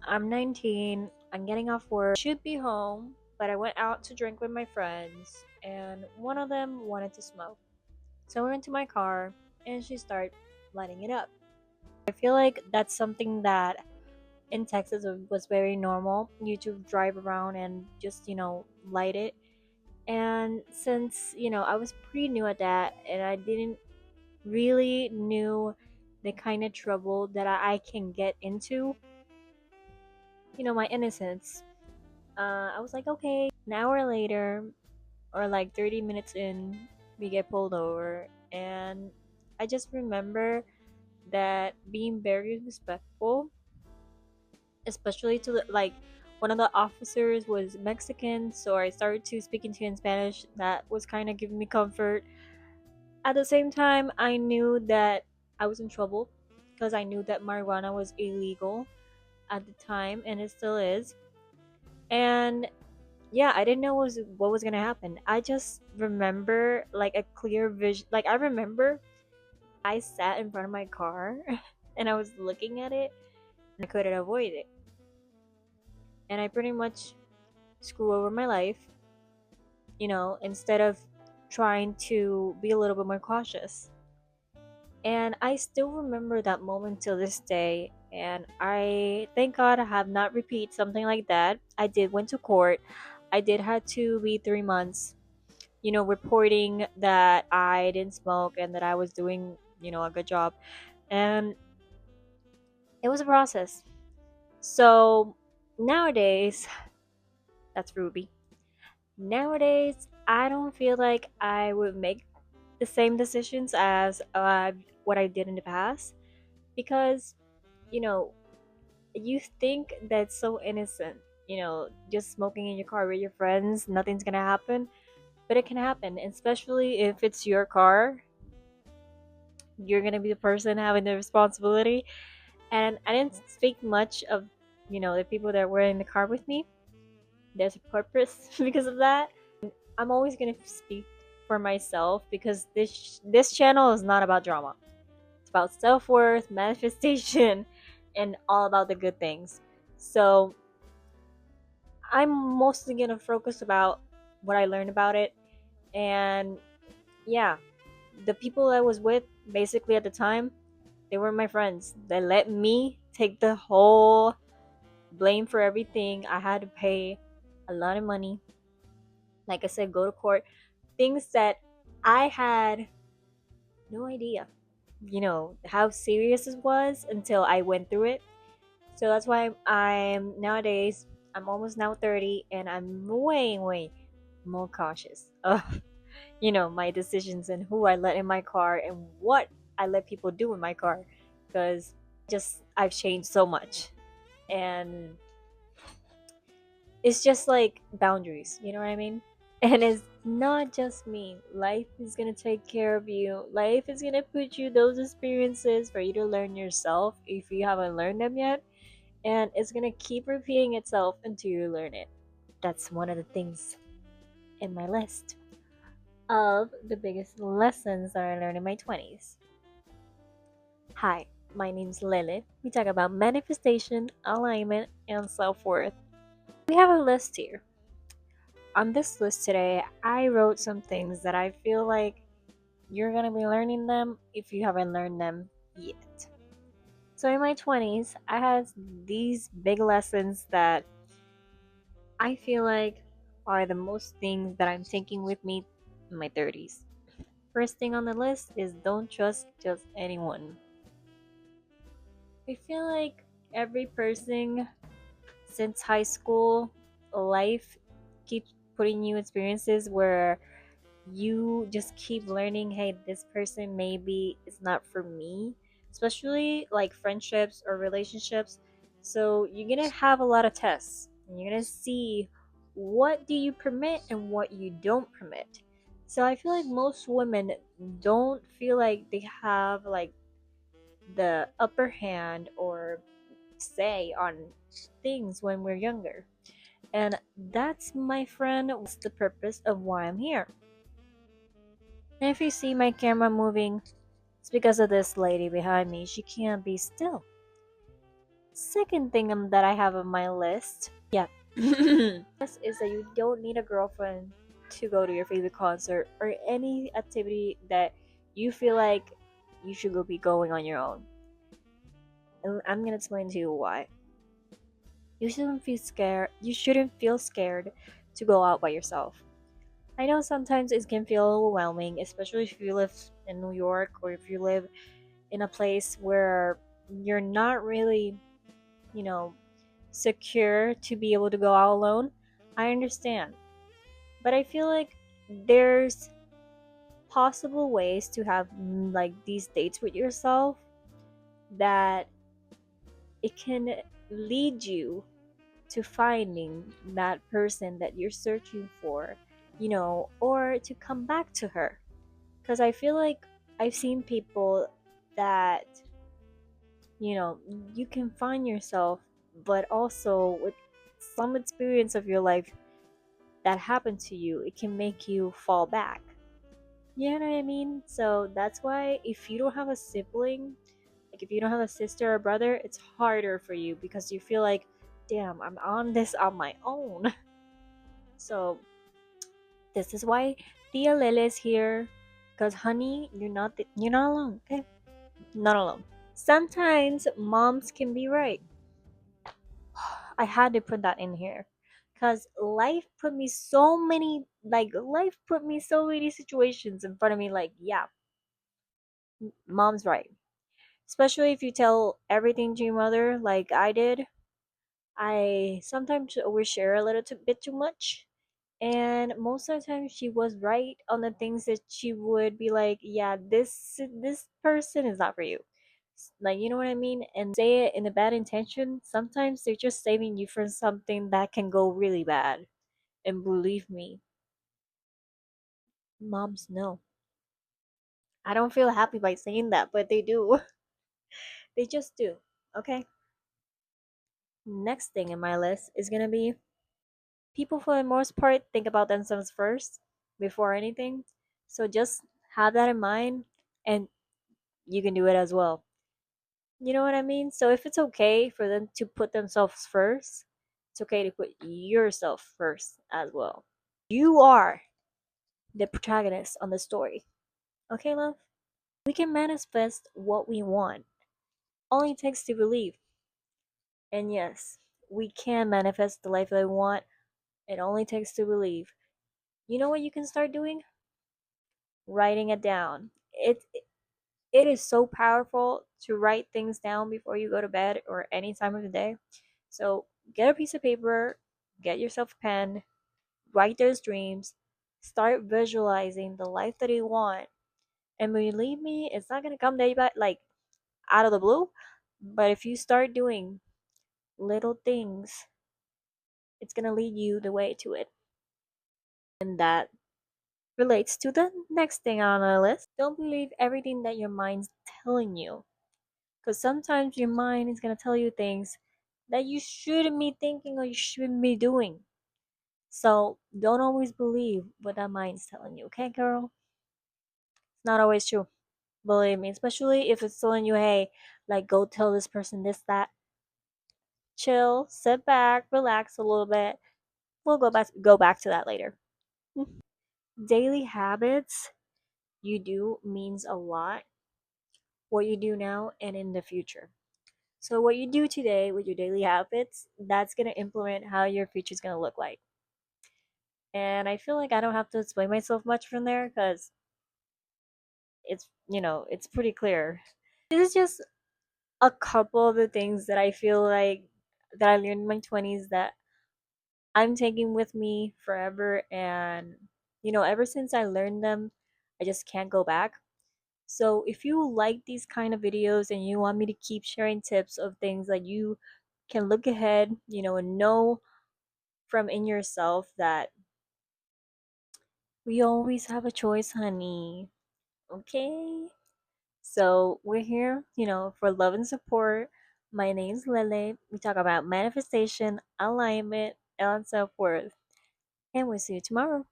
I'm 19. I'm getting off work. Should be home, but I went out to drink with my friends, and one of them wanted to smoke. So I went to my car, and she started lighting it up. I feel like that's something that in Texas was very normal. You to drive around and just light it. And since I was pretty new at that, and I didn't really knew the kind of trouble that I can get into, my innocence. I was like, okay. An hour later, or like 30 minutes in, we get pulled over. And I just remember that being very respectful, especially to like one of the officers was Mexican, so I started to speaking to him in Spanish. That was kind of giving me comfort. At the same time, I knew that I was in trouble because I knew that marijuana was illegal at the time, and it still is. And yeah, I didn't know what was gonna happen. I just remember like a clear vision. Like I remember I sat in front of my car and I was looking at it and I couldn't avoid it. And I pretty much screw over my life, instead of trying to be a little bit more cautious. And I still remember that moment till this day. And I thank God I have not repeat something like that. I did went to court. I did have to be 3 months, reporting that I didn't smoke and that I was doing, a good job. And it was a process. So nowadays, that's Ruby. Nowadays, I don't feel like I would make the same decisions as what I did in the past because, you know, you think that's so innocent, just smoking in your car with your friends, nothing's gonna happen, but it can happen, especially if it's your car. You're gonna be the person having the responsibility. And I didn't speak much of, the people that were in the car with me. There's a purpose because of that. I'm always gonna speak for myself because this channel is not about drama. It's about self worth, manifestation, and all about the good things. So I'm mostly gonna focus about what I learned about it, and yeah, the people I was with basically at the time, they were my friends. They let me take the whole blame for everything. I had to pay a lot of money. Like I said, go to court. Things that I had no idea, how serious it was until I went through it. So that's why I'm nowadays, I'm almost now 30 and I'm way, way more cautious of, my decisions and who I let in my car and what I let people do in my car because just I've changed so much. And it's just like boundaries, you know what I mean? And it's not just me. Life is gonna take care of you. Life is gonna put you those experiences for you to learn yourself if you haven't learned them yet. And it's gonna keep repeating itself until you learn it. That's one of the things in my list of the biggest lessons that I learned in my 20s. Hi, my name's Lilith. We talk about manifestation, alignment, and self worth. We have a list here. On this list today, I wrote some things that I feel like you're going to be learning them if you haven't learned them yet. So, in my 20s, I had these big lessons that I feel like are the most things that I'm taking with me in my 30s. First thing on the list is don't trust just anyone. I feel like every person since high school, life keeps putting you experiences where you just keep learning, hey, this person maybe is not for me, especially like friendships or relationships. So you're gonna have a lot of tests and you're gonna see what do you permit and what you don't permit. So I feel like most women don't feel like they have like the upper hand or say on things when we're younger. And that's, my friend, was the purpose of why I'm here. And if you see my camera moving, it's because of this lady behind me. She can't be still. Second thing that I have on my list, yeah, is that you don't need a girlfriend to go to your favorite concert or any activity that you feel like you should go be going on your own. And I'm gonna explain to you why. You shouldn't feel scared to go out by yourself. I know sometimes it can feel overwhelming, especially if you live in New York or if you live in a place where you're not really, you know, secure to be able to go out alone. I understand. But I feel like there's possible ways to have like these dates with yourself that it can lead you to finding that person that you're searching for, or to come back to her. Because I feel like I've seen people that, you know, you can find yourself, but also with some experience of your life that happened to you, it can make you fall back. You know what I mean? So that's why if you don't have a sibling, like if you don't have a sister or brother, it's harder for you because you feel like, damn, I'm on this on my own. So this is why Tia Lele is here. Cause honey, you're not alone, okay? Not alone. Sometimes moms can be right. I had to put that in here. Cause life put me so many situations in front of me like, yeah, mom's right. Especially if you tell everything to your mother like I did. I sometimes overshare a bit too much. And most of the time she was right on the things that she would be like, yeah, this person is not for you. Like, you know what I mean? And say it in a bad intention. Sometimes they're just saving you from something that can go really bad. And believe me, moms know. I don't feel happy by saying that, but they do. They just do. Okay? Next thing in my list is gonna be people for the most part think about themselves first before anything. So just have that in mind and you can do it as well. You know what I mean? So if it's okay for them to put themselves first, it's okay to put yourself first as well. You are the protagonist on the story. Okay, love? We can manifest what we want. Only takes to believe. And yes, we can manifest the life that we want. It only takes to believe. You know what you can start doing? Writing it down. It is so powerful to write things down before you go to bed or any time of the day. So get a piece of paper, get yourself a pen, write those dreams, start visualizing the life that you want. And believe me, it's not gonna come day by like out of the blue. But if you start doing little things, it's gonna lead you the way to it. And that relates to the next thing on our list. Don't believe everything that your mind's telling you. Because sometimes your mind is going to tell you things that you shouldn't be thinking or you shouldn't be doing. So don't always believe what that mind's telling you, okay, girl? It's not always true. Believe me, especially if it's telling you, hey, like go tell this person this, that. Chill, sit back, relax a little bit. We'll go back to that later. Daily habits you do means a lot. What you do now and in the future. So what you do today with your daily habits, that's gonna implement how your future is gonna look like. And I feel like I don't have to explain myself much from there because it's pretty clear. This is just a couple of the things that I feel like that I learned in my 20s that I'm taking with me forever, and ever since I learned them, I just can't go back. So if you like these kind of videos and you want me to keep sharing tips of things that you can look ahead, and know from in yourself that we always have a choice, honey. Okay? So we're here, for love and support. My name's Lele. We talk about manifestation, alignment, and self worth. And we'll see you tomorrow.